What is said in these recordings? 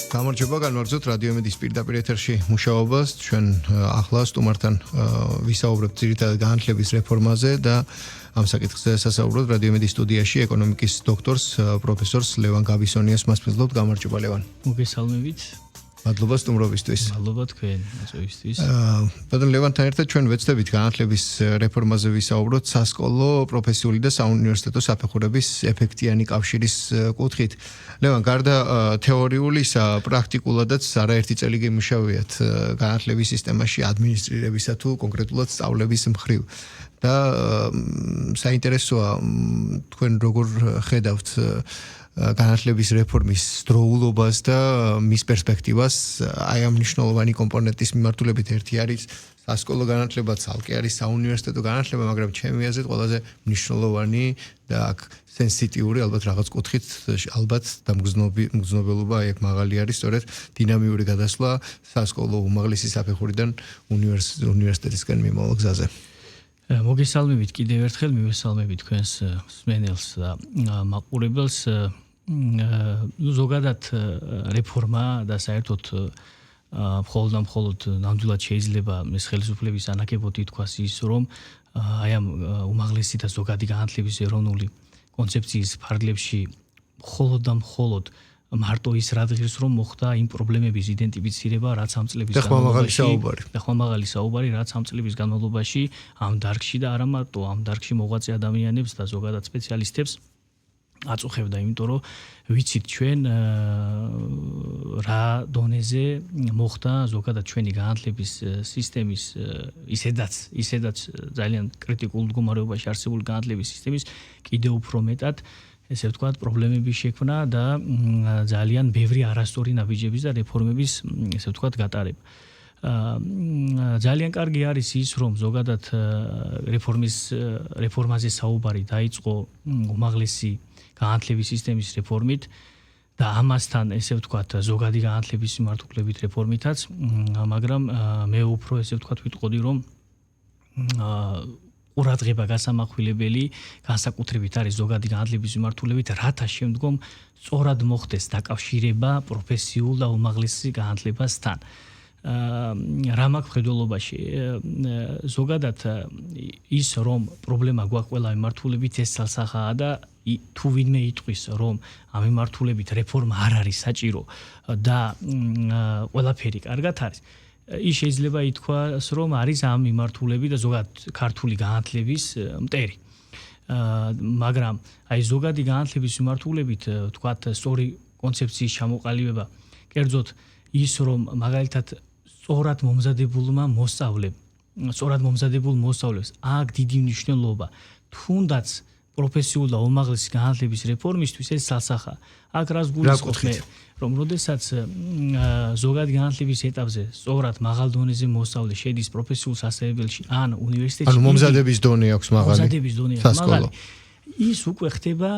გამარჯობა, განვაგრძოთ რადიო იმედის პირდაპირ ეთერში მუშაობას. ჩვენ ახლა სტუმართან ვისაუბრებთ ძირითადად განათლების რეფორმაზე და ამ საკითხზე სასაუბროთ რადიო იმედის სტუდიაში ეკონომიკის დოქტორს პროფესორს ლევან გაბისონიას მასპინძლობთ. გამარჯობა ლევან. მოგესალმებით. მადლობა სტუმრობისთვის. მადლობა თქვენ მოწვევისთვის. ბატონ ლევანთან ერთად ჩვენ ვეცდებით განათლების რეფორმაზე ვისაუბროთ სასკოლო, პროფესიული და საუნივერსიტეტო საფეხურების ეფექტიანი კავშირის კუთხით. ლევან, გარდა თეორიულისა, პრაქტიკულადაც არაერთი წელი გიმუშავიათ განათლების სისტემაში ადმინისტრირებისა თუ კონკრეტულად სწავლების მხრივ. და საინტერესოა თქვენ როგორ ხედავთ განათლების რეფორმის დროულობას და მის პერსპექტივას. აი ამ მნიშვნელოვანი კომპონენტის მიმართულებით ერთი არის სასკოლო განათლება, ცალკე არის საუნივერსიტეტო განათლება, მაგრამ ჩემი აზრით ყველაზე მნიშვნელოვანი და აქ სენსიტიური ალბათ რაღაც კუთხით ალბათ და მგრძნობელობა აი აქ მაღალი არის სწორედ დინამიური გადასვლა სასკოლო უმაღლესი საფეხურიდან უნივერსიტეტისკენ მიმავალ გზაზე. მოგესალმებით კიდევ ერთხელ, მივესალმებით თქვენს მსმენელს და მაყურებელს. ზოგადად რეფორმა და საერთოდ მხოლოდ ნამდვილად შეიძლება ეს ხელისუფლების ანაკებოდ ითქვას ის, რომ აი ამ უმაღლესი და ზოგადი განათლების ეროვნული კონცეფციის ფარგლებში მხოლოდ მარტო ის რადგან რომ მოხდა იმ პრობლემების იდენტიფიცირება, რაც ამ წლების განმავლობაში, რაც ამ წლების განმავლობაში ამ დარგში და არა მარტო ამ დარგში მოღვაწე ადამიანებს და ზოგადად სპეციალისტებს აწუხებდა, იმიტომ რომ ვიცით ჩვენ რა დონეზე მოხდა ზოგადად ჩვენი განათლების სისტემის ისედაც ძალიან კრიტიკულ მდგომარეობაში არსებული განათლების სისტემის კიდევ უფრო მეტად ესე ვთქვათ, პრობლემების შექმნა და ძალიან ბევრი არასწორი ნაბიჯების და რეფორმების, ესე ვთქვათ, გატარება. ძალიან კარგი არის ის, რომ ზოგადად რეფორმაზე საუბარი დაიწყო უმაღლესი განათლების სისტემის რეფორმით და ამასთან, ესე ვთქვათ, ზოგადი განათლების მიმართულებით რეფორმითაც, მაგრამ მე უფრო, ესე ვთქვათ, ვიტყოდი, რომ ყურადღება გასამახვილებელი განსაკუთრებით არის ზოგადი განათლების მიმართულებით, რათა შემდგომ სწორად მოხდეს დაკავშირება პროფესიულ და უმაღლესი განათლებასთან. რა მაქვს მხედველობაში? ზოგადად ის, რომ პრობლემა გვაქვს ყველა მიმართულებით, ეს ცალსახაა და თუ ვინმე იტყვის, რომ ამ მიმართულებით რეფორმა არ არის საჭირო და ყველაფერი კარგად არის, ის შეიძლება ითქვას, რომ არის ამ მიმართულები და ზოგადად ქართული განათლების მტერი. მაგრამ აი ზოგადი განათლების მიმართულებით ვთქვათ, სწორი კონცეფციის ჩამოყალიბება, კერძოდ ის, რომ მაგალითად სწორად მომზადებულ მოსწავლებს აქ დიდი მნიშვნელობა, თუნდაც პროფესიულ და უმაღლესი განათლების რეფორმისთვის ეს სასახა. აქ რას გულისხმობ, რომ როდესაც ზოგადი განათლების ეტაპზე სწორად მაღალ დონეზე მოსწავლე შედის პროფესიულ სასწავლებელში ან უნივერსიტეტში, ანუ მომზადების დონე აქვს მაღალი. ის უკვე ხდება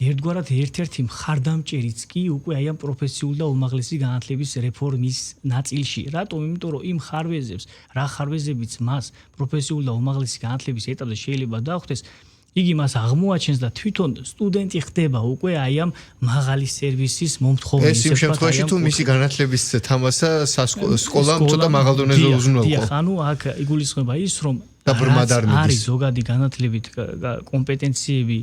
ერთგვარად ერთ-ერთი მხარდამჭერიც კი უკვე აი ამ პროფესიულ და უმაღლესი განათლების რეფორმის ნაწილში. რატომ? იმიტომ რომ იმ ხარვეზებს, რა ხარვეზებიც მას პროფესიულ და უმაღლესი განათლების ეტაპზე შეიძლება დახვდეს, იგი მას აღმოაჩენს და თვითონ სტუდენტი ხდება უკვე აი ამ მაღალი სერვისის მომთხოვარი. ეს იმ შემთხვევაში თუ მისი განათლების თამასა სკოლამ ცოტა მაღალ დონეზე უზრუნველყო. ანუ აქ იგულისხმება ის, რომ არის ზოგადი განათლებით კომპეტენციები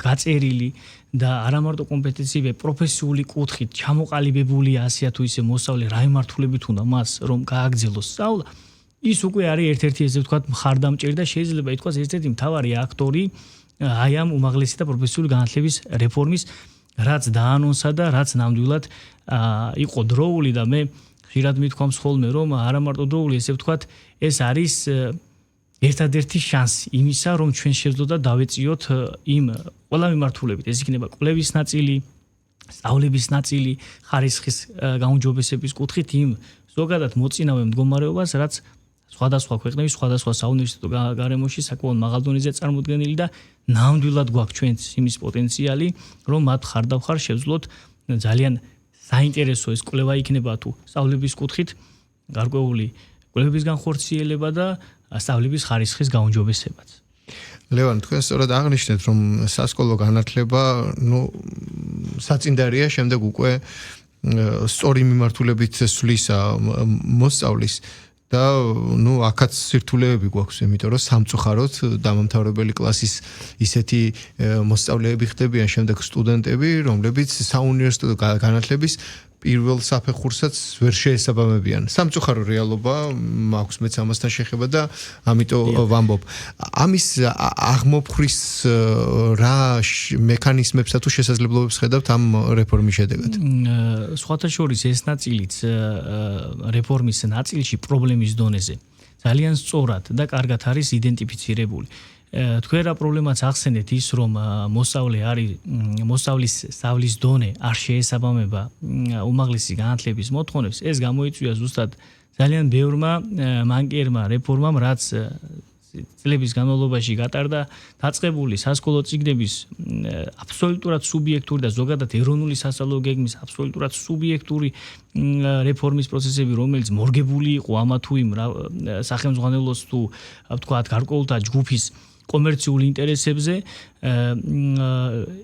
გაწერილი და არა მარტო კომპეტენციები, პროფესიული კუთხით ჩამოყალიბებული ასეა თუ ისე მოსწავლე რა მიმართულებით უნდა მას რომ გააგრძელოს სწავლა. ის უკვე არის ერთ-ერთი ესე ვთქვათ მხარდამჭერი და შეიძლება ითქვას ერთ-ერთი მთავარი აქტორი აი ამ უმაღლესი და პროფესიული განათლების რეფორმის, რაც დაანონსა და რაც ნამდვილად იყო დროული და მე ხშირად მithქვამს ხოლმე, რომ არა მარტო დროული, ესე ვთქვათ, ეს არის ერთადერთი შანსი იმისა, რომ ჩვენ შევძლოთ და დავეწიოთ იმ ყველა მიმართულებით. ეს იქნება კვლევის ნაწილი, სწავლების ნაწილი, ხარისხის გაუმჯობესების კუთხით იმ ზოგადად მოწინავე მდგომარეობას, რაც სხვადასხვა ქვეყნების სხვადასხვა საუნივერსიტეტო გარემოში საკმაოდ მაღალ დონეზე წარმოდგენილი და ნამდვილად გვაქვს ჩვენც იმის პოტენციალი, რომ მათ ხარდამხარ შევძლოთ ძალიან საინტერესო ეს კვლევა იქნება თუ სწავლების კუთხით გარკვეული კვლევების განხორციელება და სწავლების ხარისხის გაუმჯობესებაც. ლევან, თქვენ სწორად აღნიშნეთ, რომ სასკოლო განათლება, საწინდარია შემდეგ უკვე სწორი მიმართულებით სვლისა მოსწავლის და აქაც სირთულეები გვაქვს, იმიტომ რომ სამწუხაროდ დამამთავრებელი კლასის ისეთი მოსწავლეები ხდებიან შემდეგ სტუდენტები, რომლებიც საუნივერსიტეტო განათლების პირველ საფეხურსაც ვერ შეესაბამებიან. სამწუხარო რეალობა აქვს მეც ამასთან შეხება და ამიტომ ვამბობ. ამის აღმოფხრის რა მექანიზმებსა თუ შესაძლებლობებს ხედავთ ამ რეფორმის შედეგად? სხვათა შორის ეს ნაწილიც რეფორმის ნაწილში პრობლემის დონეზე ძალიან სწორად და კარგად არის იდენტიფიცირებული. თქვენ რა პრობლემაც ახსენეთ ის რომ მოსწავლის სწავლის დონე არ შეესაბამება უმაღლესი განათლების მოთხოვნებს, ეს გამოიწვია ზუსტად ძალიან ბევრმა მანკიერმა რეფორმამ, რაც წლების განმავლობაში გატარდა დაწყებული სასკოლო წიგნების აბსოლუტურად სუბიექტური და ზოგადად ეროვნული სასწავლო გეგმის აბსოლუტურად სუბიექტური რეფორმის პროცესები, რომელიც მორგებული იყო ამა თუ იმ სახელმძღვანელოს თუ ვთქვათ გარკვეულთა ჯგუფის კომერციული ინტერესებზე,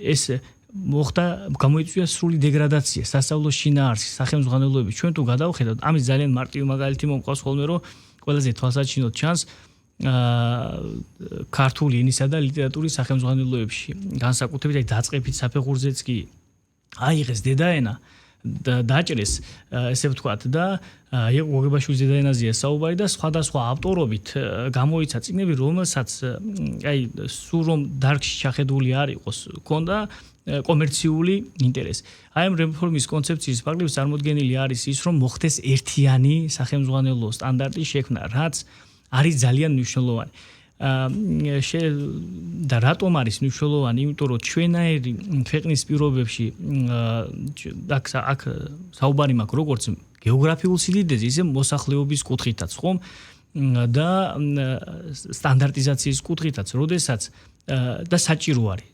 ეს მოხდა გამოიწვია სრული დეგრადაცია სასწავლო შინაარსის სახელმძღვანელოების. ჩვენ თუ გადავხედავთ, ამის ძალიან მარტივი მაგალითი მომყავს ხოლმე, რომ ყველაზე თვალსაჩინოდ ჩანს ქართული ენისა და ლიტერატურის სახელმძღვანელოებში, განსაკუთრებით დაწყებით საფეხურზეც კი აიღეს დედაენა და დაჭრეს, ესე ვთქვათ, და იყო გოგებაშვილის დედაენაზეა საუბარი და სხვადასხვა ავტორობით გამოიცა წიგნები, რომელსაც სულ რომ დარგში ჩახედული არ იყოს, ჰქონდა კომერციული ინტერესი. აი ამ რეფორმის კონცეფციის ფარგლებში წარმოდგენილი არის ის, რომ მოხდეს ერთიანი სახელმძღვანელო სტანდარტის შექმნა, რაც არის ძალიან მნიშვნელოვანი. და რატომ არის მნიშვნელოვანი? იმიტომ რომ ჩვენაირი ქვეყნის პირობებში აქ საუბარი მაქვს როგორც გეოგრაფიულ სიდიდეზე, ისე მოსახლეობის კუთხითაც, ხომ? და სტანდარტიზაციის კუთხითაც, როდესაც და საჭირო არის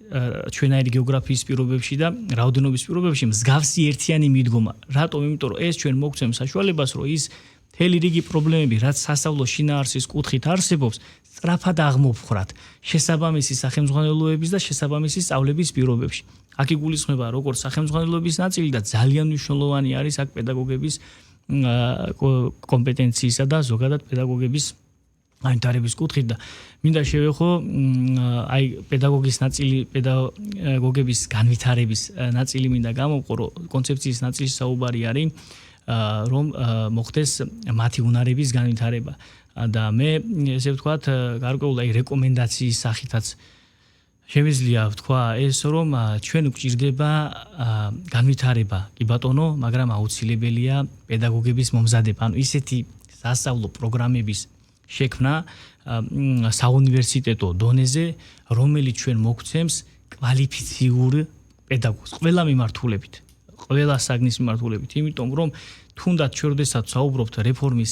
ჩვენაირი გეოგრაფიის პირობებში და რაოდენობის პირობებში მსგავსი ერთიანი მიდგომა. რატომ? იმიტომ რომ ეს ჩვენ მოგცემს საშუალებას, რომ ის მთელი რიგი პრობლემები, რაც სასწავლო შინაარსის კუთხით არსებობს, სწრაფად აღმოფხრათ შესაბამისი სახელმძღვანელოების და შესაბამისი სწავლების პირობებში. აქ იგულისხმება როგორც სახელმძღვანელოების ნაწილი და ძალიან მნიშვნელოვანი არის აქ პედაგოგების კომპეტენციისა და ზოგადად პედაგოგების განვითარების კუთხით და მინდა შევეხო აი პედაგოგის ნაწილი, პედაგოგების განვითარების ნაწილი მინდა გამოვყო, რომ კონცეფციის ნაწილში საუბარი არის რომ მოხდეს მათი უნარების განვითარება და მე ესე ვთქვათ გარკვეულ აი რეკომენდაციის სახითაც შემიძლია ვთქვა ეს რომ ჩვენ გვჭირდება განვითარება კი ბატონო, მაგრამ აუცილებელია პედაგოგების მომზადება, ანუ ისეთი სასწავლო პროგრამების შექმნა საუნივერსიტეტო დონეზე, რომელიც ჩვენ მოგცემს კვალიფიციურ პედაგოგს ყველა მიმართულებით, ყველა საგნის მიმართულებით, იმიტომ რომ თუნდაც ჩვენ როდესაც საუბრობთ რეფორმის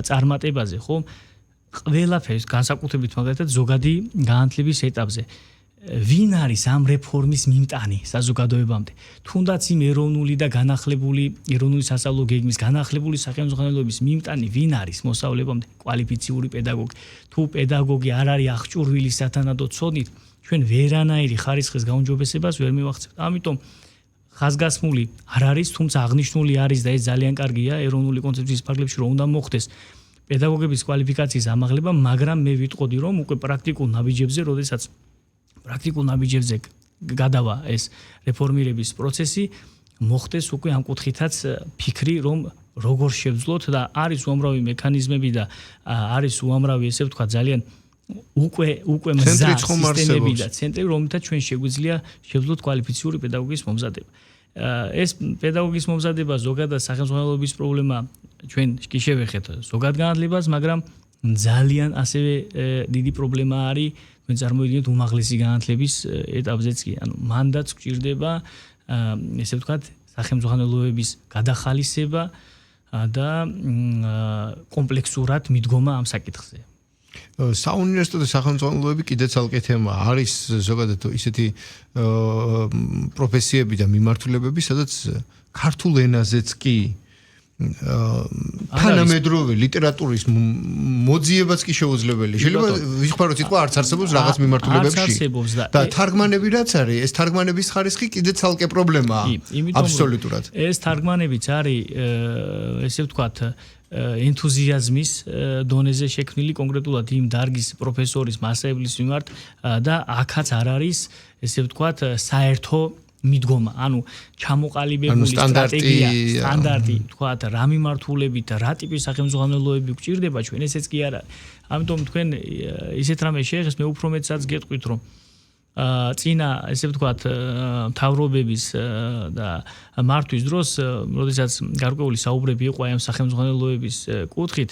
წარმატებაზე, ხო, ყველაფერს განსაკუთრებით მაგალითად ზოგადი განათლების ეტაპზე ვინ არის ამ რეფორმის მიმტანი საზოგადოებამდე? თუნდაც იმ ეროვნული და განახლებული ეროვნული სასწავლო გეგმის განახლებული სახელმძღვანელოების მიმტანი ვინ არის მოსწავლებამდე? კვალიფიციური პედაგოგი. თუ პედაგოგი არ არის აღჭურვილი სათანადო ცოდნით, ჩვენ ვერანაირი ხარისხის გაუმჯობესებას ვერ მივახცევთ. ამიტომ ხაზგასმული არ არის, თუმცა აღნიშნული არის და ეს ძალიან კარგია ეროვნული კონცეფციის ფარგლებში რომ უნდა მოხდეს პედაგოგების კვალიფიკაციის ამაღლება, მაგრამ მე ვიტყოდი რომ უკვე პრაქტიკულ ნაბიჯებზე, როდესაც პრაქტიკულ ნაბიჯებზე გადავა ეს რეფორმირების პროცესი, მოხდეს უკვე ამ კუთხითაც ფიქრი, რომ როგორ შევძლოთ და არის უამრავი მექანიზმები და არის უამრავი ესე ვთქვა ძალიან უკვე მზა სისტემები და ცენტრები, რომელთაც ჩვენ შეგვიძლია შევძლოთ კვალიფიციური პედაგოგის მომზადება. ეს პედაგოგის მომზადება ზოგადად სახელმძღვანელოების პრობლემა ჩვენ კი შევეხეთ ზოგად განათლებას, მაგრამ ძალიან ასევე დიდი პრობლემა არის თქვენ წარმოიდგინეთ უმაღლესი განათლების ეტაპზეც კი, ანუ მანდაც გვჭირდება ესე ვთქვათ სახელმძღვანელოების გადახალისება და კომპლექსურად მიდგომა ამ საკითხზე. საუნივერსიტეტო სახელმძღვანელოები კიდე ცალკე თემაა. არის ზოგადად ისეთი პროფესიები და მიმართულებები, სადაც ქართულ ენაზეც კი თანამედროვე ლიტერატურის მოძიებაც კი შეუძლებელია. შეიძლება ვიხმაროთ სიტყვა არც არსებობს რაღაც მიმართულებებში. და თარგმანები რაც არის, ეს თარგმანების ხარისხი კიდე ცალკე პრობლემაა. აბსოლუტურად. ეს თარგმანებიც არის ესე ვთქვათ ენთუზიაზმის დონეზე შექმნილი კონკრეტულად იმ დარგის პროფესორის მასწავლებლის მიმართ და აქაც არ არის ესე ვთქვათ საერთო მიდგომა, ანუ ჩამოყალიბებული სტრატეგია, სტანდარტი, ვთქვათ, რა მიმართულებით, რა ტიპის სახელმძღვანელოები გვჭირდება ჩვენ, ესეც კი არა. ამიტომ თქვენ ისეთ რამე შეეხეს, მე უფრო მეტსაც გეტყვით, რომ წინა, ესე ვთქვათ, მთავრობების და მართვის დროს, როდესაც გარკვეული საუბრები იყო ამ სახელმძღვანელოების კუთხით,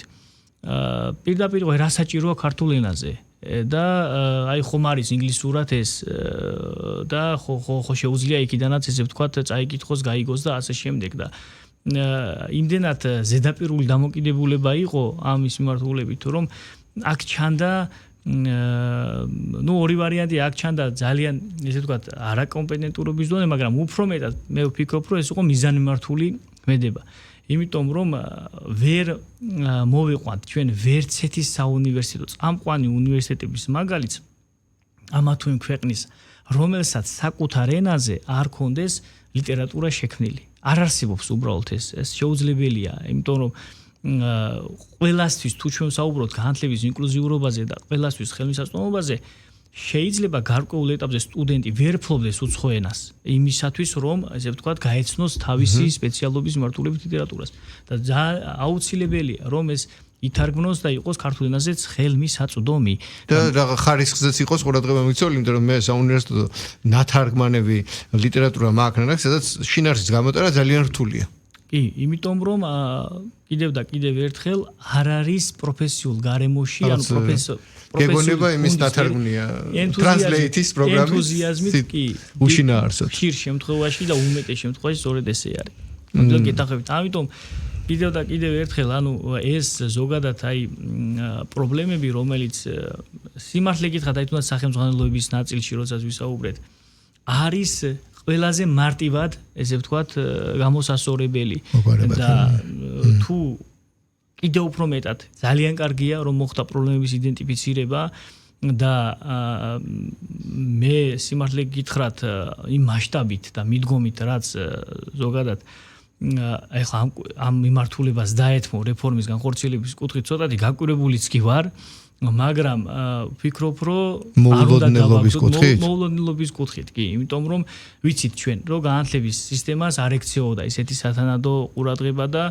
პირდაპირ რა საჭიროა ქართულ ენაზე. და აი ხომ არის ინგლისურად ეს და ხო შეუძლია იქიდანაც ესე ვთქვათ წაიკითხოს, გაიგოს და ასე შემდეგ და იმდენად ზედაპირული დამოკიდებულება იყო ამის მიმართულებით, რომ აქ ჩანდა ორი ვარიანტი აქ ჩანდა ძალიან ესე ვთქვათ არაკომპეტენტურობის დონე, მაგრამ უფრო მეტად მე ვფიქრობ, რომ ეს იყო მიზანმიმართული ქმედება. იმიტომ რომ ვერ მოვიყვანთ ჩვენ ვერცეთის საუნივერსიტეტო წამყვანი უნივერსიტეტების მაგალითს ამა თუ იმ ქვეყნის რომელსაც საკუთარ ენაზე არ კონდეს ლიტერატურა შექმნილი. არ არსებობს უბრალოდ ეს შეუძლებელია, იმიტომ რომ ყველასთვის თუ ჩვენ საუბრობთ განათლების ინკლუზიურობაზე და ყველასთვის ხელმისაწვდომობაზე შეიძლება გარკვეულ ეტაპზე სტუდენტი ვერ ფლობდეს უცხო ენას იმისათვის რომ ესე ვთქვათ გაეცნოს თავისი სპეციალობის მიმართულებით ლიტერატურას და აუცილებელია რომ ეს ითარგმნოს და იყოს ქართულ ენაზეც ხელმისაწვდომი და რა ხარისხზეც იყოს ყურადღება მიქცეული, იმიტომ რომ მე საუნივერსიტეტო ნათარგმანები ლიტერატურა მაქვს, სადაც შინაარსის გამოტანა ძალიან რთულია. კი, იმიტომ რომ კიდევ და კიდევ ერთხელ არ არის პროფესიულ გარემოში, ანუ გეგონება იმის დათარგმნია ტრანსლეიტის პროგრამის ენთუზიაზმით კი უშინაარსად. ხშირ შემთხვევაში და უმეტეს შემთხვევაში სწორედ ესე არის. ნამდვილად გეთანხმებით. ამიტომ კიდევ და კიდევ ერთხელ ანუ ეს ზოგადად აი პრობლემები, რომელიც სიმართლე გითხრათ, აი თუნდაც სახელმძღვანელოების ნაწილში, როდესაც ვისაუბრეთ, არის ყველაზე მარტივად, ესე ვთქვათ, გამოსასწორებელი და თუ კიდევ უფრო მეტად ძალიან კარგია რომ მოხდა პრობლემების იდენტიფიცირება და მე სიმართლე გითხრათ იმ მასშტაბით და მიდგომით რაც ზოგადად ეხლა ამ მიმართულებას დაეთმო რეფორმის განხორციელების კუთხით ცოტათი გაკვირებულიც კი ვარ, მაგრამ ვფიქრობ რომ არ უნდა დავაგდოთ მოულოდნელობის კუთხით კი, იმიტომ რომ ვიცით ჩვენ რომ განათლების სისტემას არ ექცეოდა ისეთი სათანადო ყურადღება და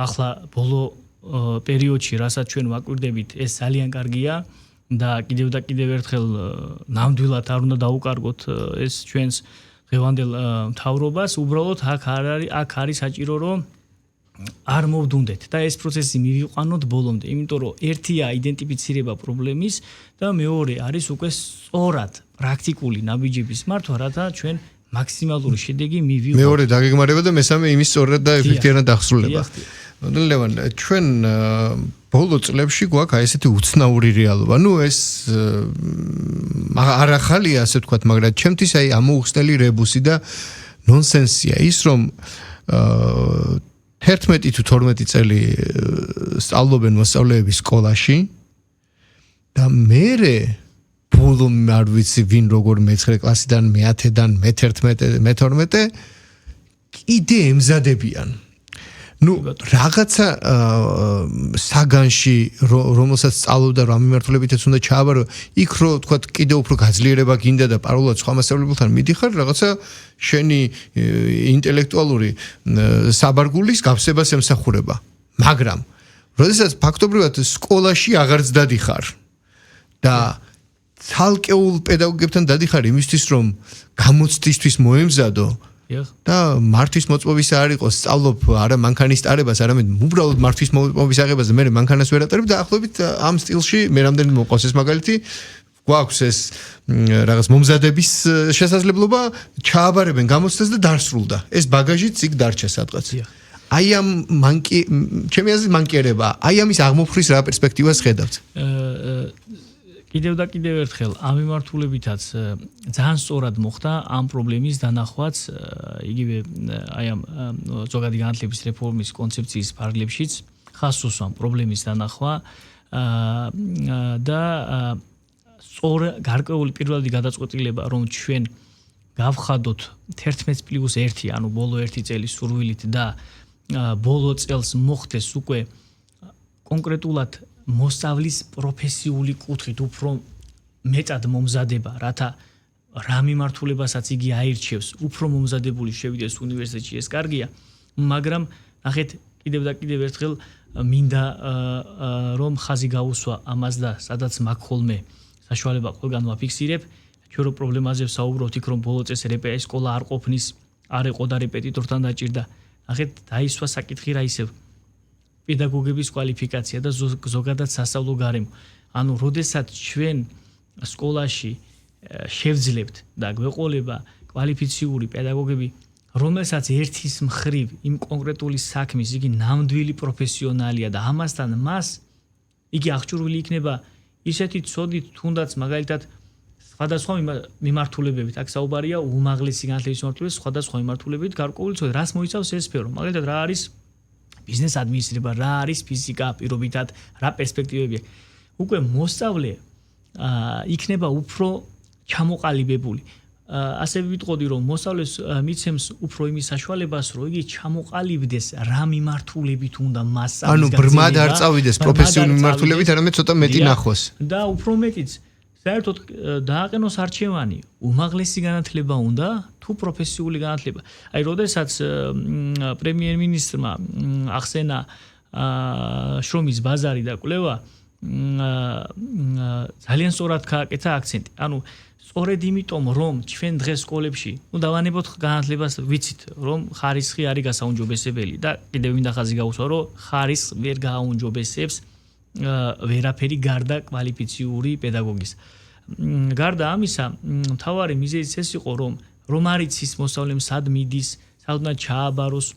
ახლა ბოლო პერიოდში რასაც ჩვენ ვაკვირდებით ეს ძალიან კარგია და კიდევ ერთხელ ნამდვილად არ უნდა დაუკარგოთ ეს ჩვენს დღევანდელ მთავრობას, უბრალოდ აქ არის საჭირო რომ არ მოვდუნდეთ და ეს პროცესი მივიყვანოთ ბოლომდე, იმიტომ რომ ერთია იდენტიფიცირება პრობლემის და მეორე არის უკვე სწორად პრაქტიკული ნაბიჯების მართვა, რათა ჩვენ მაქსიმალური შედეგი მივიღოთ. მეორე დაგეგმარება და მესამე იმის სწორად და ეფექტიანად დასრულება. ლევან, ჩვენ ბოლო წლებში გვაქვს ესეთი უცნაური რეალობა. ნუ ეს არ ახალია, ასე ვთქვათ, მაგრამ ჩემთვის აი ამოუხსნელი რებუსი და ნონსენსია ის, რომ 11 თუ 12 წელი სწავლობენ მოსწავლეები სკოლაში და მერე ბოლომდე არ ვიცი ვინ როგორ მე-9 კლასიდან, მე-10-დან, მე-11, მე-12 კიდე ემზადებიან. ნუ რაღაცა საგანში რომელსაც სწავლობდა რა მიმართულებითაც უნდა ჩააბარო, იქ რო თქვა კიდე უფრო გაძლიერება გინდა და პარალელურად სხვა მასწავლებელთან მიდიხარ, რაღაცა შენი ინტელექტუალური საბარგულის გავსებას ემსახურება. მაგრამ როდესაც ფაქტობრივად სკოლაში აღარც დადიხარ და ცალკეულ პედაგოგებთან დადიხარ იმისთვის რომ გამოცდისთვის მოემზადო და მართვის მოწმობის არ იყოს, სწავლობ არა მანქანის ტარებას, არამედ უბრალოდ მართვის მოწმობის აღებას და მე მანქანას ვერ ატარებ და ახლობით ამ სტილში მე რამდენი მოყავს ეს მაგალითი, გვაქვს ეს რაღაც მომზადების შესაძლებლობა, ჩააბარებენ გამოცდას და დასრულდა. ეს ბაგაჟიც იქ დარჩა სადღაც. აი ამ ჩემი აზრით მანკიერება, აი ამის აღმოფხრის რა პერსპექტივას ხედავთ? კიდევ და კიდევ ერთხელ ამ მიმართულებითაც ძალიან სწორად მოხდა ამ პრობლემის დანახვაც იგივე აი ამ ზოგადი განათლების რეფორმის კონცეფციის ფარგლებშიც ხაზს უსვამ პრობლემის დანახვა და სწორ გარკვეული პირველადი გადაწყვეტილება რომ ჩვენ გავხადოთ 11+1 ანუ ბოლო 1 წელი სურვილით და ბოლო წელს მოხდეს უკვე კონკრეტულად მოსწავლის პროფესიული კუთხით უფრო მეტად მომზადება, რათა რა მიმართულებასაც იგი აირჩევს, უფრო მომზადებული შევიდეს უნივერსიტეტში, ეს კარგია, მაგრამ ნახეთ კიდევ და კიდევ ერთხელ მინდა რომ ხაზი გაუსვა ამას და სადაც მაგ ხოლმე საშუალება ყველგან ვაფიქსირებ, ჩვენ რო პრობლემაზე ვსაუბრობთ, იქ რომ ბოლო წელს სკოლა არ ყოფნის, არ ეყო და რეპეტიტორთან დაჭირდა. ნახეთ, დაისვა საკითხი რა ისევ პედაგოგების კვალიფიკაცია და ზოგადად სასწავლო გარემო. ანუ, როდესაც ჩვენ სკოლაში შევძლებთ და გვეყოლება კვალიფიციური პედაგოგები, რომელსაც ერთის მხრივ იმ კონკრეტული საქმის იგი ნამდვილი პროფესიონალია და ამასთან მას იგი აღჭურვილი იქნება ისეთი ცოდით, თუნდაც მაგალითად სხვადასხვა მიმართულებებით, აქ საუბარია უმაღლესი განათლების მიმართულებით, სხვადასხვა მიმართულებებით გარკვეული ცოდით, რას მოიცავს ეს სფერო. მაგალითად, რა არის ბიზნეს ადმინისტრირება, რა არის ფიზიკა, პირობითად, რა პერსპექტივებია. უკვე მოსწავლე იქნება უფრო ჩამოყალიბებული. ასე ვიტყოდი, რომ მოსწავლეს მიცემს უფრო იმის საშუალებას, რომ იგი ჩამოყალიბდეს რა მიმართულებით უნდა მასწავლის. ანუ ბრმად არ წავიდეს პროფესიული მიმართულებით, არამედ ცოტა მეტი ნახოს. და უფრო მეტიც, საერთოდ დააყენოს არჩევანი, უმაღლესი განათლება უნდა თუ პროფესიული განათლება. აი, როდესაც პრემიერ-მინისტრმა ახსენა შრომის ბაზარი და კვლევა, ძალიან სწორად გააკეთა აქცენტი. ანუ სწორედ იმიტომ, რომ ჩვენ დღეს სკოლებში, დავანებოთ განათლებას, ვიცით, რომ ხარისხი არის გასაუმჯობესებელი და კიდევ მინდა ხაზი გაუსვა, რომ ხარისხს ვერ გააუმჯობესებს ვერაფერი გარდა კვალიფიციური პედაგოგის. გარდა ამისა, მთავარი მიზეზიც ეს იყო, რომ არ იცის მოსწავლემ სად მიდის, სად უნდა ჩააბაროს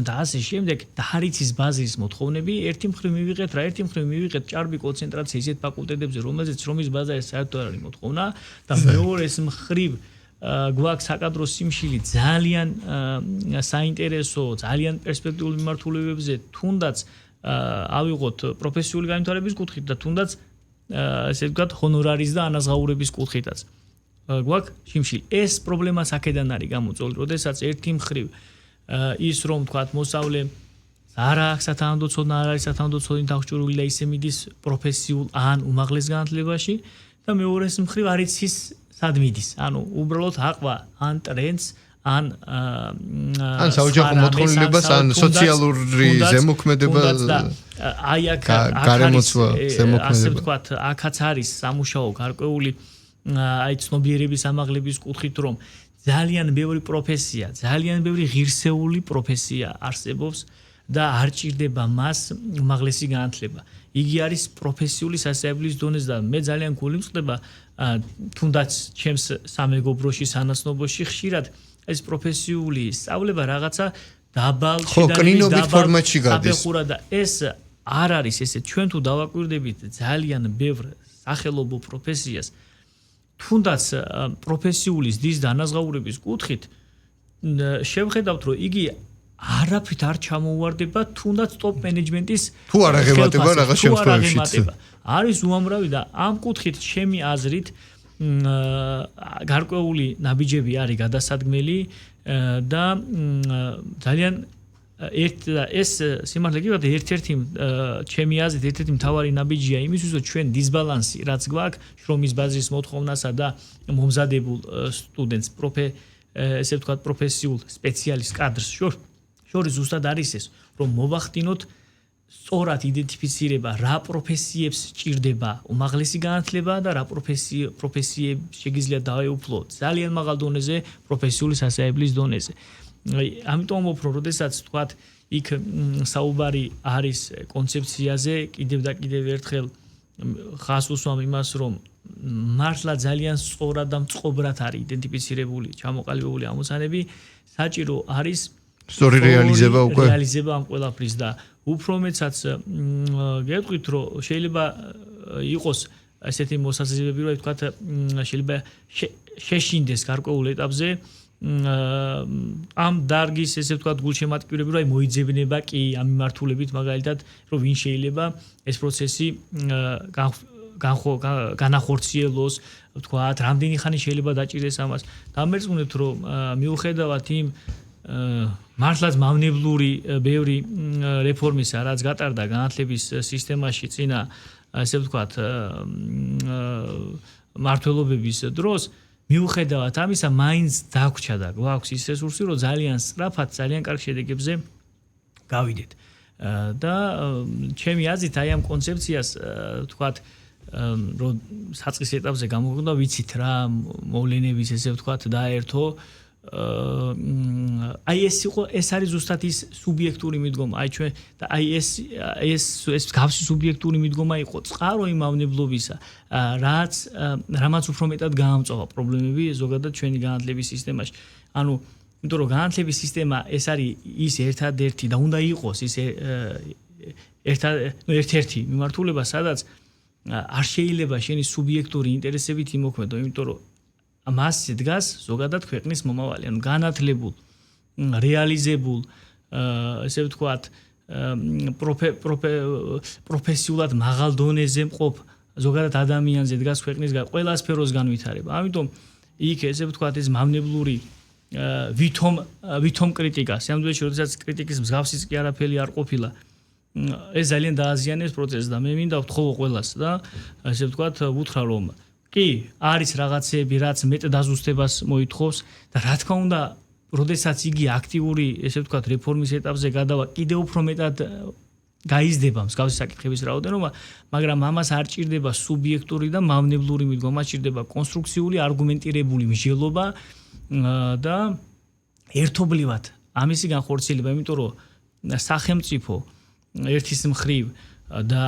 და ასე შემდეგ, და არ იცის ბაზრის მოთხოვნები, ერთი მხრივ მივიღეთ ჭარბი კონცენტრაცია ისეთ ფაკულტეტებზე, რომელზეც შრომის ბაზარი საერთოდ არ არის მოთხოვნა და მეორეს მხრივ გვაქვს საკადრო სიმშილი ძალიან საინტერესო, ძალიან პერსპექტიული მიმართულებებზე, თუნდაც ავიღოთ პროფესიული განვითარების კუთხით და თუნდაც ესე ვთქვათ ჰონორარის და ანაზღაურების კუთხითაც. გვაქვს სიმშილი. ეს პრობლემას აქედან არის გამოწვეული, როდესაც ერთი მხრივ ის რომ ვთქვათ მოსწავლე არ აქვს სათანადო-ცოდნა, არ არის სათანადო-ცოდნით აღჭურვილი და ისე მიდის პროფესიულ ან უმაღლეს განათლებაში და მეორეს მხრივ არ იცის სად მიდის. ანუ უბრალოდ აყვა ან ტრენდს, ან საოჯახო მოთხოვნილებას, ან სოციალური ზემოქმედება, აი აქ გარემოცვა ზემოქმედება. ასე ვთქვათ, აქაც არის სამუშაო გარკვეული აი ცნობიერების ამაღლების კუთხით, რომ ძალიან ბევრი პროფესია, ძალიან ბევრი ღირსეული პროფესია არსებობს და არ ჭირდება მას უმაღლესი განათლება. იგი არის პროფესიული სასწავლებლის დონეზე და მე ძალიან გულიმწყდება, თუნდაც ჩემს სამეგობროში, სანაცნობოში ხშირად ეს პროფესიული სწავლება რაღაცა დაბალ შედარებით ფორმატში გადის. და ეს არ არის ესე. ჩვენ თუ დავაკვირდებით ძალიან ბევრ სახელობო პროფესიას, თუნდაც პროფესიული ზრდის და ანაზღაურების კუთხით შევხედავთ, რომ იგი არაფრით არ ჩამოუვარდება თუნდაც ტოპ მენეჯმენტის თუ არ აღემატება რაღაც შემთხვევებში. არის უამრავი და ამ კუთხით ჩემი აზრით გარკვეული ნაბიჯები არის გადასადგმელი და ძალიან ეს სიმართლე გითხრათ, ერთ-ერთი ჩემი აზრით ერთ-ერთი მთავარი ნაბიჯია იმისთვის, რომ ჩვენ დისბალანსი რაც გვაქვს შრომის ბაზრის მოთხოვნასა და მომზადებულ სტუდენტს ესე ვთქვათ პროფესიულ სპეციალისტ კადრს შორის ზუსტად არის ეს, რომ მოვახდინოთ სწორად იდენტიფიცირება რა პროფესიებს ჭირდება უმაღლესი განათლება და რა პროფესიებს შეგიძლია დავეუფლოთ ძალიან მაღალ დონეზე პროფესიული სასწავლებლის დონეზე. ამიტომ უფრო როდესაც ვთქვათ იქ საუბარი არის კონცეფციაზე, კიდევ და კიდევ ერთხელ ხაზს უსვამ იმას, რომ მართლა ძალიან სწორად და მწყობრად არის იდენტიფიცირებული ჩამოყალიბებული ამოცანები, საჭირო არის სწორი რეალიზება ამ ყველაფრის და უფრო მეტსაც გეტყვით, რომ შეიძლება იყოს ესეთი მოსაზრებები რომ ვთქვათ შეიძლება შეშინდეს გარკვეულ ეტაპზე ამ დარგის ესე ვთქვათ გულშემატკივრები რომ მოიძებნება კი ამ მიმართულებით მაგალითად რომ ვინ შეიძლება ეს პროცესი განახორციელოს ვთქვათ რამდენი ხანი შეიძლება დაჭირდეს ამას დამერწმუნებთ რომ მიუხედავად იმ მართლაც მავნებლური ბევრი რეფორმისა რაც გატარდა განათლების სისტემაში წინა ასე ვთქვათ მართლობების დროს მიუხედავად ამისა მაინც დაგვრჩა და გვაქვს ის რესურსი რომ ძალიან სწრაფად ძალიან კარგ შედეგებზე გავიდეთ და ჩემი აზრით აი ამ კონცეფციას ვთქვათ რომ საწყის ეტაპზე გამოგვდა ვიცით რა მოვლენების ესე ვთქვათ დაერთო აი ეს არის ზუსტად ის სუბიექტური მიდგომა აი ჩვენ და აი ეს გავსი სუბიექტური მიდგომა იყო წყარო იმ მავნებლობისა რამაც უფრო მეტად გაამწვავა პრობლემები ზოგადად ჩვენი განათლების სისტემაში ანუ იმიტომ რომ განათლების სისტემა ეს არის ის ერთადერთი და უნდა იყოს ის ერთ-ერთი მიმართულება სადაც არ შეიძლება შენი სუბიექტური ინტერესებით იმოქმედო იმიტომ რომ მასზე დგას ზოგადად ქვეყნის მომავალი, ანუ განათლებულ, რეალიზებულ, ესე ვთქვათ, პროფესიულად მაღალ დონეზე მყოფ ზოგადად ადამიანზე დგას ქვეყნის ყველა სფეროს განვითარება. ამიტომ იქ ესე ვთქვათ ეს მავნებლური ვითომ კრიტიკა, სამდროში როდესაც კრიტიკის მსგავსიც კი არაფერი არ ყოფილა. ეს ძალიან დააზიანებს პროცესს და მე მინდა ვთხოვო ყველას და ესე ვთქვათ ვუთხრა რომ კი, არის რაღაცები, რაც მეტ დაზუსტებას მოითხოვს და რა თქმა უნდა, როდესაც იგი აქტიური, ესე ვთქვათ, რეფორმის ეტაპზე გადავა, კიდევ უფრო მეტად გაიზრდება მსგავსი საკითხების რაოდენობა, მაგრამ ამას არ ჭირდება სუბიექტური და მავნებლური მიდგომა, ჭირდება კონსტრუქციული, არგუმენტირებული მსჯელობა და ერთობლივად ამისი განხორციელება, იმიტომ რომ სახელმწიფო ერთის მხრივ და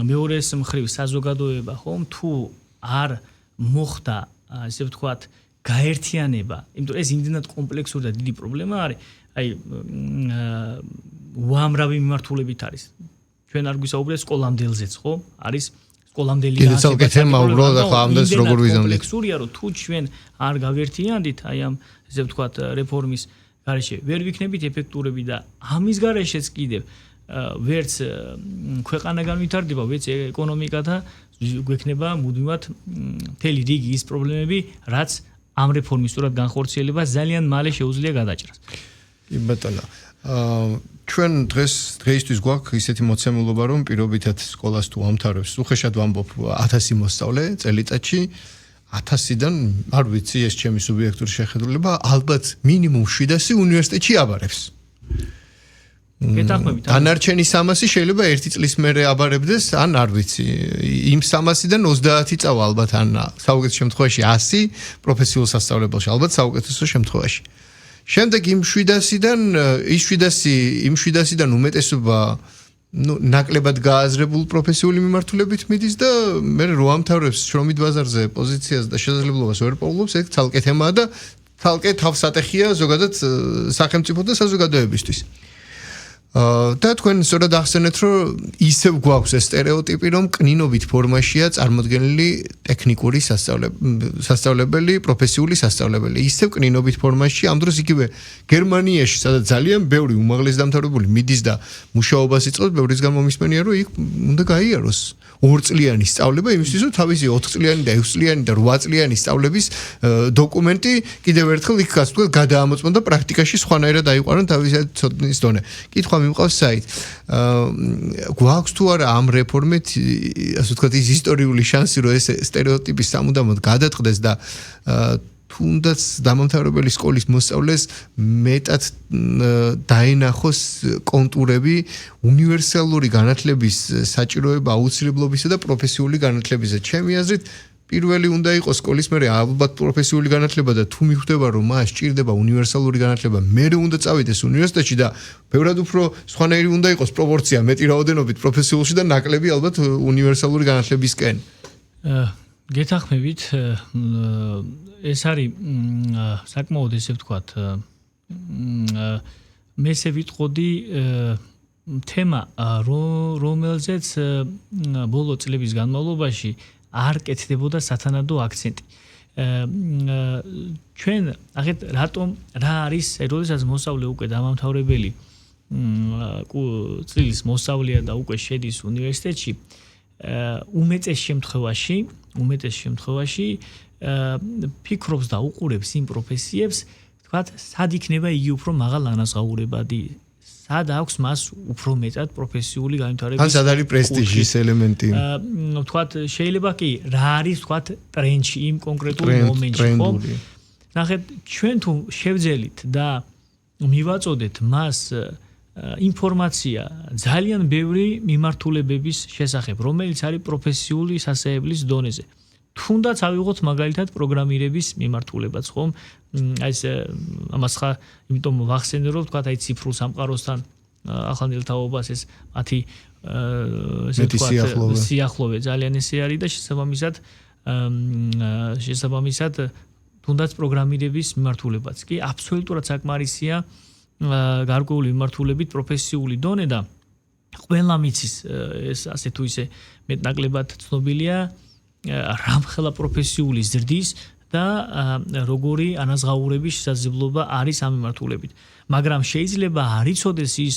მეორეს მხრივ საზოგადოება ხომ თუ არ მოხდა ესე ვთქვათ გაერთიანება, იმიტომ ეს იმდენად კომპლექსური და დიდი პრობლემა არის, აი უამრავი მიმართულებით არის. ჩვენ არ გვისაუბრეთ სკოლამდელზეც, ხო? არის სკოლამდელი განათლება. ამდენს როგორ ვიზამთ. კომპლექსურია, რომ თუ ჩვენ არ გავერთიანდით, აი ამ ესე ვთქვათ რეფორმის გარეშე ვერ ვიქნებით ეფექტურები და ამის გარეშეც კიდევ ვერც ქვეყანა განვითარდება, ვერც ეკონომიკა და გვექნება მუდმივად მთელი რიგი ის პრობლემები, რაც ამ რეფორმის სწორად განხორციელებას ძალიან მალე შეუძლია გადაჭრას. კი ბატონო. ჩვენ დღეისთვის გვაქვს ისეთი მოცემულობა, რომ პირობითად სკოლას თუ ამთავრებს, უხეშად ვამბობ 1000 მოსწავლე წელიწადში 1000-დან არ ვიცი ეს ჩემი სუბიექტური შეხედულება, ალბათ მინიმუმ 700 უნივერსიტეტში აბარებს. დანარჩენი 300 შეიძლება 1 წლის მერე აბარებდეს, ან არ ვიცი, იმ 300-დან 30 წავა ალბათ ან საუკეთესო შემთხვევაში 100 პროფესიულ სასწავლებელში, ალბათ საუკეთესო შემთხვევაში. შემდეგ იმ 700-დან უმეტესობა ნაკლებად გააზრებულ პროფესიული მიმართულებით მიდის და მე რო ამთავრებს შრომით ბაზარზე პოზიციას და შესაძლებლობას ვერ პოულობს, ეგ ცალკე თემაა და ცალკე თავსატეხია ზოგადად სახელმწიფო და საზოგადოებისთვის. და თქვენ სწორად ახსენეთ, რომ ისევ გვაქვს ეს სტერეოტიპი, რომ კნინობით ფორმაშია წარმოდგენილი ტექნიკური სასწავლებელი, პროფესიული სასწავლებელი. ისევ კნინობით ფორმაში, ამ დროს იგივე გერმანიაში, სადაც ძალიან ბევრი უმაღლეს დამთავრებული მიდის და მუშაობას იწყებს, ბევრისგან მომისმენია, რომ იქ უნდა გაიაროს 2 წლიანი სწავლება, იმისთვის, რომ თავისი 4 წლიანი და 6 წლიანი და 8 წლიანი სწავლების დოკუმენტი კიდევ ერთხელ იქ გადაამოწმონ და პრაქტიკაში სხვანაირად აიყვანონ თავისი ცოდნის დონე. კითხვა მიმყავს საით. გვაქვს თუ არა ამ რეფორმით, ასე ვთქვათ, ის ისტორიული შანსი, რომ ეს სტერეოტიპი სამუდამოდ გადაწყდეს და თუნდაც დამამთავრებელი სკოლის მოსწავლეს მეტად დაენახოს კონტურები უნივერსალური განათლების საჭიროება აუცილებლობისა და პროფესიული განათლებისა. ჩემი აზრით, პირველი უნდა იყოს სკოლის მერე ალბათ პროფესიული განათლება და თუ მიხვდება რომ მას ჭირდება უნივერსალური განათლება, მერე უნდა წავიდეს უნივერსიტეტში და ბევრად უფრო სხვანაირი უნდა იყოს პროპორცია მეტი რაოდენობით პროფესიულში და ნაკლები ალბათ უნივერსალური განათლებისკენ. გეთანხმებით, ეს არის საკმაოდ ესე ვთქვათ, მე ესე ვიტყოდი თემა, რომელზეც ბოლო წლების განმავლობაში არ კეთდებოდა სათანადო აქცენტი. ჩვენ ახეთ რატომ რა არის, როდესაც მოსავლე უკვე დამამთავრებელი წლის მოსავლეა და უკვე შედის უნივერსიტეტში, უმეტეს შემთხვევაში ფიქრობს და უყურებს იმ პროფესიებს, თქვათ, სად იქნება იგი უფრო მაღალ ანაზღაურებადი, სად აქვს მას უფრო მეტად პროფესიული განვითარების. ან სად არის პრესტიჟის ელემენტი? თქვათ, შეიძლება კი რა არის, თქვათ, ტრენდში იმ კონკრეტულ მომენტში, ხო? ნახეთ, ჩვენ თუ შევძელით და მივაწოდეთ მას ინფორმაცია ძალიან ბევრი მიმართულებების შესახებ, რომელიც არის პროფესიული სასწავლებლის დონეზე. თუნდაც ავიღოთ მაგალითად პროგრამირების მიმართულებაც, ხომ? აი ეს ამას ხა, იმიტომ ვახსენე რომ თქვა, აი ციფრულ სამყაროსთან ახალგაზრდობას ეს მათი ესე თქვა სიახლოვე ძალიან ესე არის და შესაბამისად თუნდაც პროგრამირების მიმართულებაც კი აბსოლუტურად საკმარისია გარკვეული მიმართულებით პროფესიული დონე და ყველა მიცის ეს ასე თუ ისე მეტნაკლებად ცნობილია რამხელა პროფესიული ზრდის და როგორი ანაზღაურების შესაძლებლობა არის ამ მიმართულებით. მაგრამ შეიძლება არ იცოდეს ის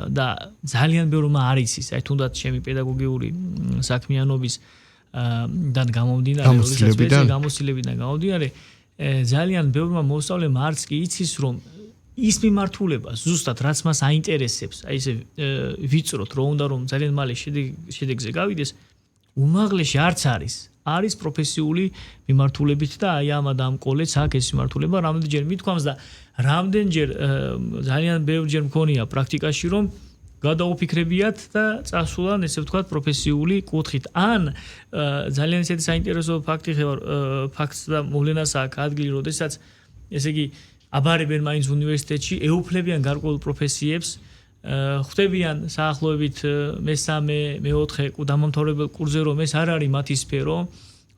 და ძალიან ბევრმა არ იცის, აი თუნდაც ჩემი პედაგოგიური საქმიანობის და გამოცდილებიდან გამომდინარე, ძალიან ბევრმა მოსწავლემ არც კი იცის, რომ ის მიმართულება ზუსტად რაც მას აინტერესებს, აი ესე ვიწროთ, რომ უნდა რომ ძალიან მალე შედეგზე გავიდეს, უმაღლესი არც არის პროფესიული მიმართულებით და აი ამ კოლეჯს აქვს ეს მიმართულება რამდენჯერ მithქვამს და რამდენჯერ ძალიან ბევრჯერ მქონია პრაქტიკაში რომ გადაუფიქრებიათ და წასულან ესე ვთქვათ პროფესიული კუთხით ან ძალიან ისეთი საინტერესო ფაქტს და მოვლენას აქვს ადგილი როდესაც ესე იგი აბარებენ მაინც უნივერსიტეტში ეუფლებიან გარკვეულ პროფესიებს ხვდებიან საახლოებით მე-3, მე-4 დამამთავრებელ კურსზე რომ ეს არ არის მათი სფერო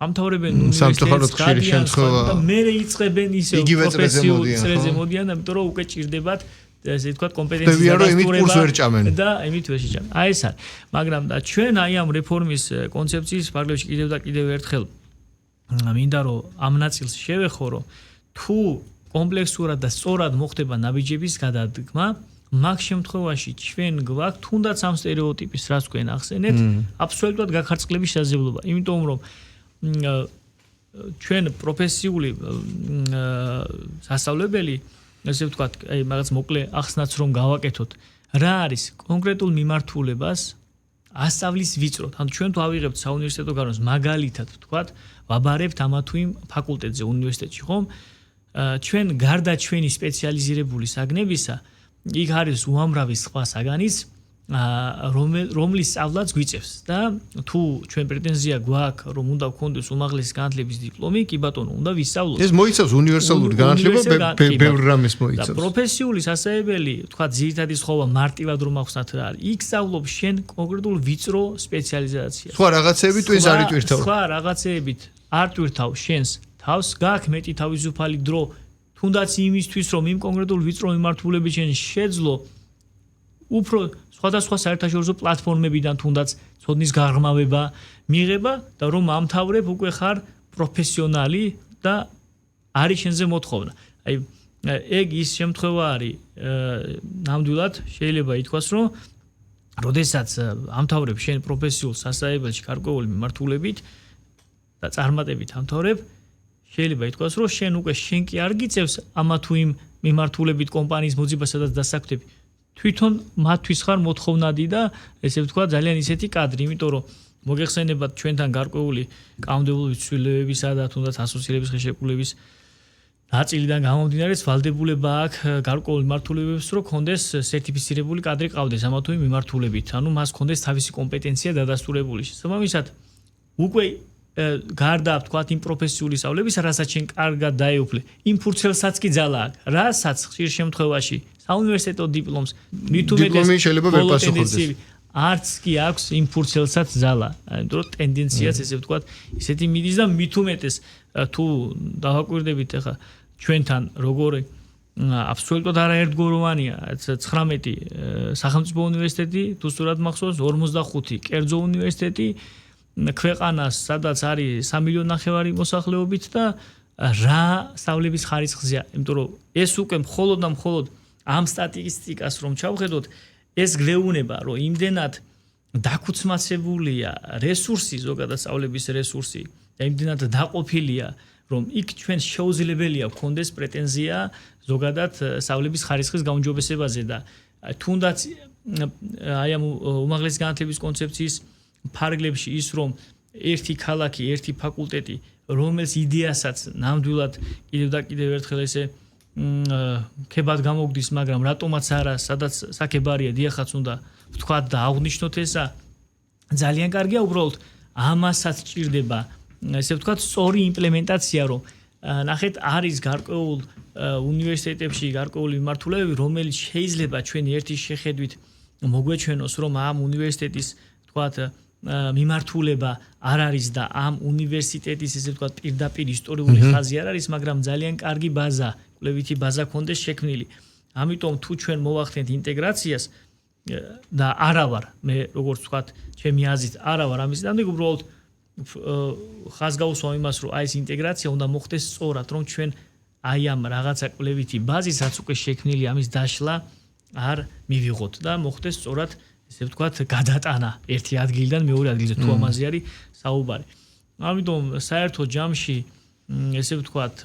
ამთავრებენ უნივერსიტეტს და მერე იწყებენ ისე პროფესიულ წრეზე მოდიან ამიტომ რომ უკვე ჭირდებათ ესე ვთქვათ კომპეტენციის დასტურება და იმით ვერ შეჭამენ აი ეს არის მაგრამ და ჩვენ აი ამ რეფორმის კონცეფციის ფარგლებში კიდევ და კიდევ ერთხელ მინდა რომ ამ ნაწილს შევეხო რომ თუ კომპლექსურად და სწორად მოხდება ნაბიჯების გადადგმა მაგ შემთხვევაში ჩვენ გვაქვს თუნდაც ამ სტერეოტიპის რაც თქვენ ახსენეთ აბსოლუტურად გაქარწყლების შესაძლებლობა იმიტომ რომ ჩვენ პროფესიული სასწავლებელი ესე ვთქვათ აი მაგაც მოკლე ახსნაც რომ გავაკეთოთ რა არის კონკრეტულ მიმართულებას ასწავლის ვიწროთ ან ჩვენ თუ ავიღებთ საუნივერსიტეტო განმავლობას მაგალითად ვთქვათ ვაბარებთ ამა თუ იმ ფაკულტეტზე უნივერსიტეტში ხომ ჩვენ გარდა ჩვენი სპეციალიზირებული საგნებისა იქ არის უამრავი სხვა საგანის რომლის სწავლაც გვიწევს და თუ ჩვენ პრეტენზია გვაქვს რომ უნდა გქონდეს უმაღლესი განათლების დიპლომი კი ბატონო უნდა ვისწავლოთ ეს მოიცავს უნივერსალური განათლება ბევრ რამეს მოიცავს და პროფესიული სასწავლებელი თქვა ძირითადი სხვაობა მარტივად რომ ახსნათ რა არის იქ სწავლობ შენ კონკრეტულ ვიწრო სპეციალიზაციას სხვა რაღაცეებით თუ ეს არ იტვირთავ სხვა რაღაცეებით არ ტვირთავ შენს თავს გაქვს მეტი თავისუფალი დრო თუნდაც იმისთვის რომ იმ კონკრეტულ ვიწრო მიმართულებით შენ შეძლო უფრო სხვადასხვა საერთაშორისო პლატფორმებიდან თუნდაც ცოდნის გაღრმავება მიიღება და რომ ამთავრებ უკვე ხარ პროფესიონალი და არის შენზე მოთხოვნა. აი ეგ ის შემთხვევა არის ნამდვილად შეიძლება ითქვას რომ როდესაც ამთავრებ შენ პროფესიულ სასწავლებელში გარკვეული მიმართულებით და წარმატებით ამთავრებ შეიძლება ითქვას რომ შენ უკვე შენ კი არ გიწევს ამა თუ იმ მიმართულებით კომპანიის მოძიებას სადაც დასაქმდები თვითონ მათთვის ხარ მოთხოვნადი და ესე ვთქვა ძალიან ისეთი კადრი, იმიტომ რომ მოგეხსენებათ ჩვენთან გარკვეული კანონმდებლობის ცვლილებებისა და თუნდაც ასოცირების ხელშეკრულების ნაწილიდან გამომდინარე ვალდებულება აქვს გარკვეულ მიმართულებებს რომ კონდეს სერტიფიცირებული კადრი ყავდეს ამა თუ იმ მიმართულებით, ანუ მას კონდეს თავისი კომპეტენცია დადასტურებული. შესაბამისად უკვე გარდა ვთქვათ იმ პროფესიული სწავლების, რასაც შენ კარგად დაეუფლე, იმ ფურცელსაც კი ძალა აქვს, რასაც ხშირ შემთხვევაში საუნივერსიტეტო დიპლომს დიპლომი შეიძლება ვერ პასუხობდეს. არც კი აქვს იმ ფურცელსაც ძალა, იმიტომ რომ ტენდენციაც ესე ვთქვათ, ისეთი მიდის და მით უმეტეს თუ დავაკვირდებით ახლა ჩვენთან როგორი აბსოლუტურად არაერთგვაროვანია 19 სახელმწიფო უნივერსიტეტი, თუ სწორად მახსოვს 45 კერძო უნივერსიტეტი ქვეყანას, სადაც არის 3 მილიონი მოსახლეობით და რა სწავლების ხარისხზეა, იმიტომ რომ ეს უკვე მხოლოდ და მხოლოდ ამ სტატისტიკას რომ ჩავხედოთ, ეს გვეუბნება, რომ იმდენად დაქუცმაცებულია რესურსი, ზოგადად სწავლების რესურსი და იმდენად დაყოფილია, რომ იქ ჩვენ შეუძლებელია გქონდეს პრეტენზია ზოგადად სწავლების ხარისხის გაუმჯობესებაზე და თუნდაც აი ამ უმაღლესი განათლების კონცეფციის ფარგლებში ის რომ ერთი ქალაქი, ერთი ფაკულტეტი, რომელს იდეასაც ნამდვილად კიდევ და კიდევ ერთხელ ესე ქებად გამოგდის, მაგრამ რატომაც არა, სადაც საქებარია, დიახაც უნდა ვთქვათ და აღვნიშნოთ ესა ძალიან კარგია, უბრალოდ ამასაც ჭირდება, ესე ვთქვათ, სწორი იმპლემენტაცია, რომ ნახეთ, არის გარკვეულ უნივერსიტეტებში გარკვეული მიმართულებები, რომელიც შეიძლება ჩვენი ერთის შეხედვით მოგვეჩვენოს, რომ ამ უნივერსიტეტის ვთქვათ მიმართულება არ არის და ამ უნივერსიტეტის ესე ვთქვათ პირდაპირ ისტორიული ხაზი არ არის, მაგრამ ძალიან კარგი ბაზა, კვლევითი ბაზა ქონდეს შექმნილი. ამიტომ თუ ჩვენ მოვახდენთ ინტეგრაციას და არა ვარ, მე როგორც ვთქვათ, ჩემი აზრით არა ვარ ამის დამდეგ, უბრალოდ ხაზგაუსვამ იმას, რომ აი ეს ინტეგრაცია უნდა მოხდეს სწორად, რომ ჩვენ აი ამ რაღაცა კვლევითი ბაზის, რაც უკვე შექმნილი, ამის დაშლა არ მივიღოთ და მოხდეს სწორად ესე ვთქვათ, გადატანა ერთი ადგილიდან მეორე ადგილზე თუ ამაზე არის საუბარი. ამიტომ საერთო ჯამში ესე ვთქვათ,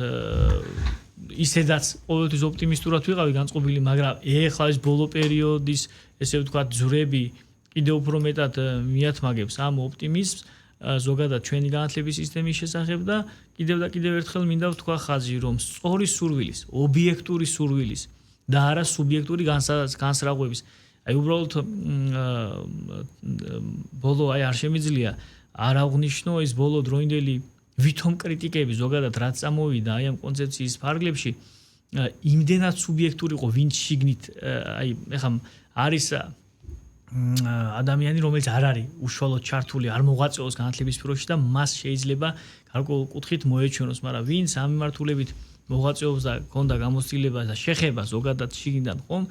ისედაც ყოველთვის ოპტიმისტურად ვიყავი განწყობილი, მაგრამ ეხლა ეს ბოლო პერიოდის ესე ვთქვათ, ძვრები კიდევ უფრო მეტად მიათმაგებს ამ ოპტიმიზმს ზოგადად ჩვენი განათლების სისტემის შესახებ და კიდევ ერთხელ მინდა ვთქვა ხაზი, რომ სწორი სურვილის, ობიექტური სურვილის და არა სუბიექტური განსრაღვების აი უბრალოდ ბოლო აი არ შემიძლია არ აღვნიშნო ეს ბოლო დროინდელი ვითომ კრიტიკები ზოგადად რაც წამოვიდა აი ამ კონცეფციის ფარგლებში იმდენად სუბიექტური იყო ვინც შიგნით აი ეხლა არის ადამიანი რომელიც არ არის უშუალოდ ჩართული არ მოღვაწეობს განათლების სფეროში და მას შეიძლება გარკვეულ კუთხით მოეჩვენოს, მაგრამ ვინც ამ მიმართულებით მოღვაწეობს და ქონდა გამოცდილება და შეხება ზოგადად შიგნიდან ხომ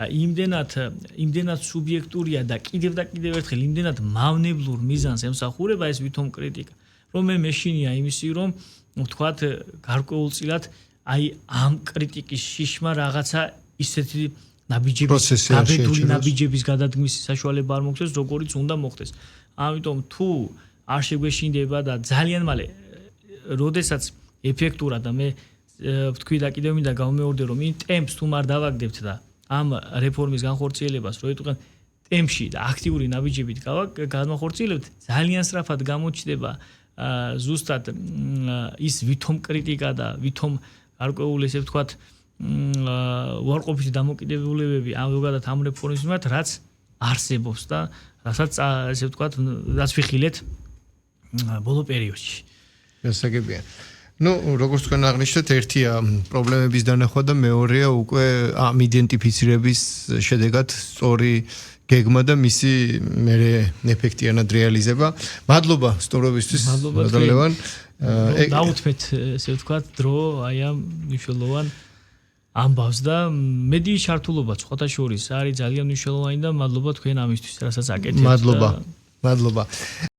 იმდენად სუბიექტურია და კიდევ ერთხელ იმდენად მავნებლურ მიზანს ემსახურება ეს ვითომ კრიტიკა, რომ მე მეშინია იმისი, რომ ვთქვათ გარკვეულწილად აი ამ კრიტიკის შიშმა რაღაცა ისეთი ნაბიჯების გადადგმის საშუალება არ მოხდეს, როგორიც უნდა მოხდეს. ამიტომ თუ არ შეგვეშინდება და ძალიან მალე, როდესაც ეფექტურად და მე ვთქვი და კიდევ მინდა გავმეორდე, რომ იმ ტემპს თუ არ დავაგდებთ და ამ რეფორმის განხორციელებას რო ეტყვიან ტემპში და აქტიური ნაბიჯებით განხორციელებთ, ძალიან სწრაფად გამოჩნდება ზუსტად ის ვითომ კრიტიკა და ვითომ გარკვეული ესე ვთქვათ უარყოფითი დამოკიდებულებები ამ ზოგადად ამ რეფორმის მიმართ, რაც არსებობს და რასაც ესე ვთქვათ, რაც ვიხილეთ ბოლო პერიოდში. გასაგებია. Ну, როგორც თქვენ აღნიშნეთ, ერთია პრობლემების დანახვა და მეორეა უკვე ამ იდენტიფიცირების შედეგად სწორი გეგმა და მისი მერე ეფექტიანად რეალიზება. მადლობა სტუმრობისთვის, ლევან. დაუთმეთ, ესე ვთქვათ, დრო აი ამ მნიშვნელოვან ამბავს და მედიის ჩართულობა სხვათა შორის არის ძალიან მნიშვნელოვანი და მადლობა თქვენ ამისთვის, რასაც აკეთებთ. მადლობა.